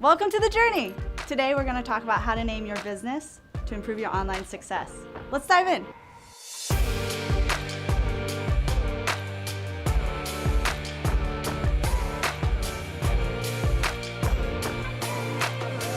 Welcome to the journey. Today we're going to talk about how to name your business to improve your online success. Let's dive in.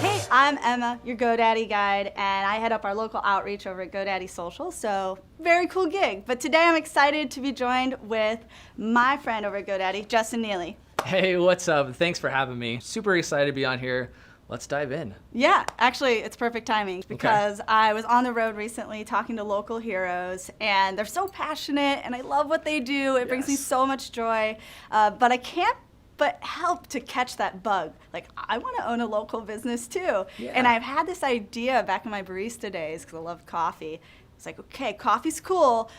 Hey, I'm Emma, your GoDaddy guide, and I head up our local outreach over at GoDaddy Social, so very cool gig. But today I'm excited to be joined with my friend over at GoDaddy, Justin Neely. Hey, what's up? Thanks for having me. Super excited to be on here. Let's dive in. Yeah, actually, it's perfect timing because I was on the road recently talking to local heroes, and they're so passionate, and I love what they do. It brings me so much joy, but I can't but help to catch that bug. Like, I want to own a local business too. Yeah. And I've had this idea back in my barista days because I love coffee. It's like, okay, coffee's cool.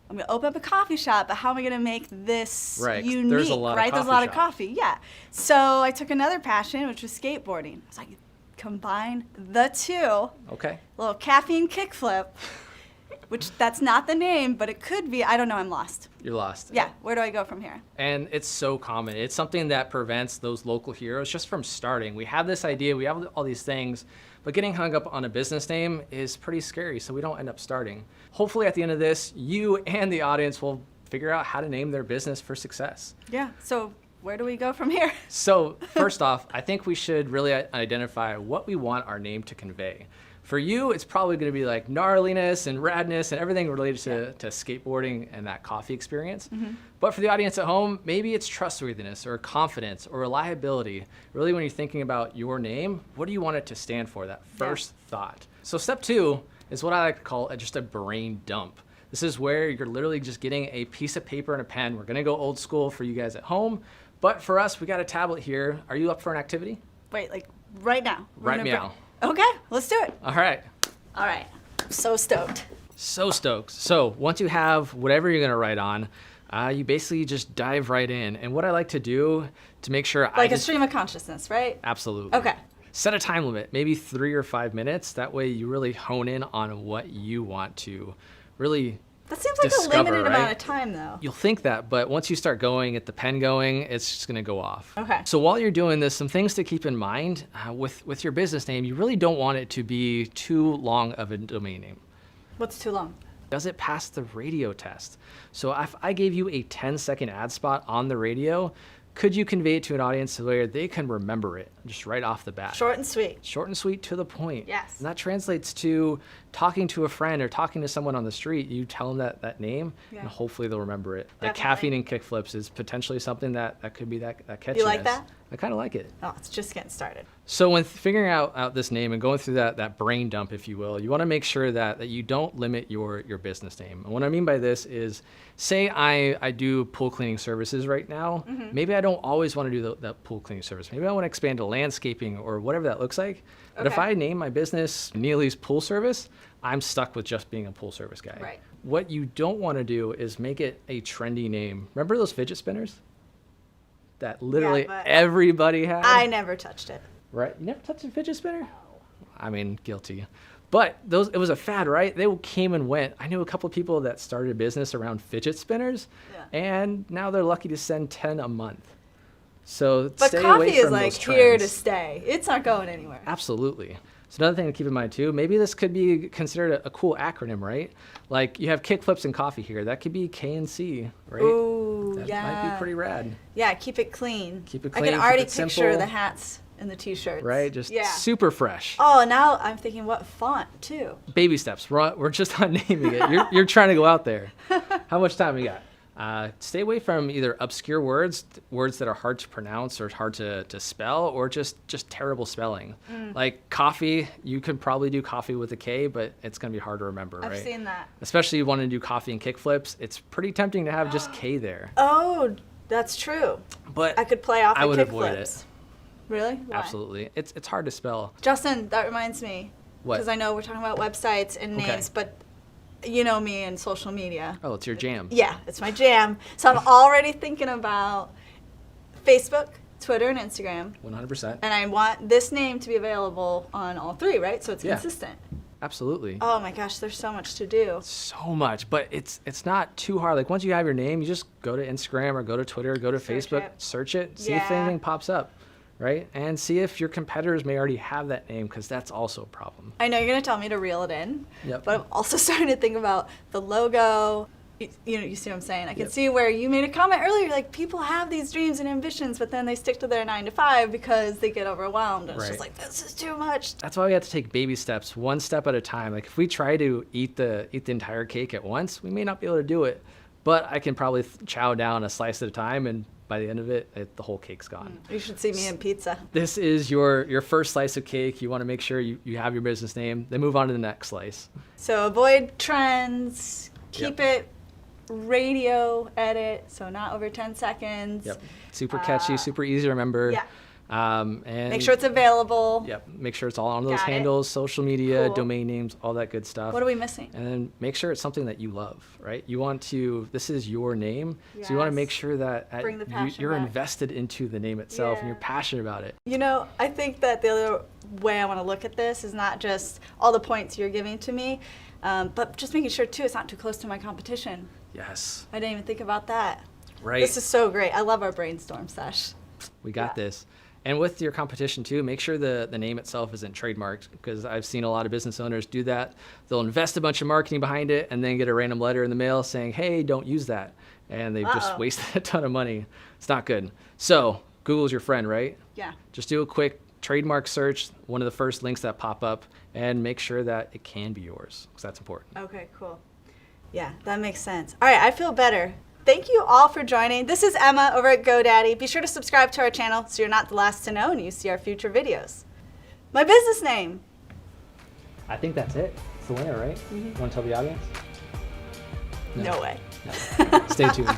I'm going to open up a coffee shop, but how am I going to make this unique? There's a lot There's a lot of coffee, yeah. So I took another passion, which was skateboarding. I was like, combine the two. Okay. Little caffeine kickflip, which that's not the name, but it could be. I don't know. I'm lost. You're lost. Yeah. Where do I go from here? And it's so common. It's something that prevents those local heroes just from starting. We have this idea, we have all these things, but getting hung up on a business name is pretty scary, so we don't end up starting. Hopefully at the end of this, you and the audience will figure out how to name their business for success. Yeah. So where do we go from here? So first off, I think we should really identify what we want our name to convey. For you, it's probably going to be like gnarliness and radness and everything related to skateboarding and that coffee experience. But for the audience at home, maybe it's trustworthiness or confidence or reliability. Really, when you're thinking about your name, what do you want it to stand for, that first thought? So step two is what I like to call just a brain dump. This is where you're literally just getting a piece of paper and a pen. We're going to go old school for you guys at home. But for us, we got a tablet here. Are you up for an activity? Wait, like right now? Right meow. Okay, let's do it. All right. All right. I'm so stoked. So stoked. So once you have whatever you're going to write on, you basically just dive right in. And what I like to do to make sure like a stream of consciousness, right? Absolutely. Okay. Set a time limit, maybe 3 or 5 minutes. That way you really hone in on what you want to really That seems like discover, a limited amount of time, though. You'll think that, but once you start going, get the pen going, it's just going to go off. Okay. So while you're doing this, some things to keep in mind with your business name, you really don't want it to be too long of a domain name. What's too long? Does it pass the radio test? So if I gave you a 10-second ad spot on the radio, could you convey it to an audience where they can remember it just right off the bat? Short and sweet. Short and sweet, to the point. Yes. And that translates to talking to a friend or talking to someone on the street. You tell them that name, and hopefully they'll remember it. Like caffeine and kickflips is potentially something that could be that catchy. You like that? I kind of like it. Oh, it's just getting started. So when figuring out this name and going through that brain dump, if you will, you want to make sure that you don't limit your business name. And what I mean by this is, say I do pool cleaning services right now. Maybe I don't always want to do that pool cleaning service. Maybe I want to expand to landscaping or whatever that looks like. But if I name my business Neely's Pool Service, I'm stuck with just being a pool service guy. Right. What you don't want to do is make it a trendy name. Remember those fidget spinners that literally everybody had? I never touched it. Right? You never touched a fidget spinner? No. I mean, guilty. But it was a fad, right? They came and went. I knew a couple of people that started a business around fidget spinners, and now they're lucky to send 10 a month. So stay away from those trends. But coffee is like here to stay. It's not going anywhere. Absolutely. So another thing to keep in mind too, maybe this could be considered a cool acronym, right? Like you have kickflips and coffee here. That could be K&C, right? Ooh, that might be pretty rad. Yeah, keep it clean. Keep it clean. I can already picture simple. The hats and the t-shirts. Right, just super fresh. Oh, now I'm thinking what font too. Baby steps. We're just not naming it. You're trying to go out there. How much time we got? Stay away from either obscure words that are hard to pronounce or hard to spell, or just terrible spelling. Like coffee, you could probably do coffee with a K, but it's going to be hard to remember, right? I've seen that. Especially if you want to do coffee and kickflips, it's pretty tempting to have just K there. Oh, that's true. But I could play off I would kickflips. avoid it. Really? Why? Absolutely. It's hard to spell. Justin, that reminds me. What? Because I know we're talking about websites and names, but you know me and social media. Oh, it's your jam. Yeah, it's my jam. So I'm already thinking about Facebook, Twitter, and Instagram. 100%. And I want this name to be available on all three, right? So it's consistent. Absolutely. Oh my gosh, there's so much to do. So much, but it's not too hard. Like once you have your name, you just go to Instagram or go to Twitter, or go to Facebook, search it, see if anything pops up. right? And see if your competitors may already have that name, because that's also a problem. I know you're going to tell me to reel it in, Yep. but I'm also starting to think about the logo. You see what I'm saying? I can Yep. see where you made a comment earlier, like people have these dreams and ambitions, but then they stick to their 9 to 5 because they get overwhelmed. And it's just Right. like, this is too much. That's why we have to take baby steps, one step at a time. Like if we try to eat the entire cake at once, we may not be able to do it. But I can probably chow down a slice at a time, and by the end of it, the whole cake's gone. You should see me in pizza. This is your first slice of cake. You want to make sure you have your business name, then move on to the next slice. So avoid trends, keep it radio edit, so not over 10 seconds. Yep. Super catchy, super easy to remember. Yeah. And Make sure it's available. Yep. Make sure it's all on those Got it. handles, social media, Cool. domain names, all that good stuff. What are we missing? And then make sure it's something that you love, right? You want to, this is your name. So you want to make Yes. sure that Bring the passion you're back. invested into the name itself and you're Yeah. passionate about it. You know, I think that the other way I want to look at this is not just all the points you're giving to me, but just making sure, too, it's not too close to my competition. Yes. I didn't even think about that. Right. This is so great. I love our brainstorm sesh. We got Yeah. this. And with your competition too, make sure the name itself isn't trademarked, because I've seen a lot of business owners do that. They'll invest a bunch of marketing behind it and then get a random letter in the mail saying, hey, don't use that. And they've just wasted a ton of money. It's not good. So Google's your friend, right? Yeah. Just do a quick trademark search, one of the first links that pop up, and make sure that it can be yours, because that's important. Okay, cool. Yeah, that makes sense. All right, I feel better. Thank you all for joining. This is Emma over at GoDaddy. Be sure to subscribe to our channel so you're not the last to know and you see our future videos. My business name. I think that's it. It's the winner, right? Want to tell the audience? No way. No. Stay tuned.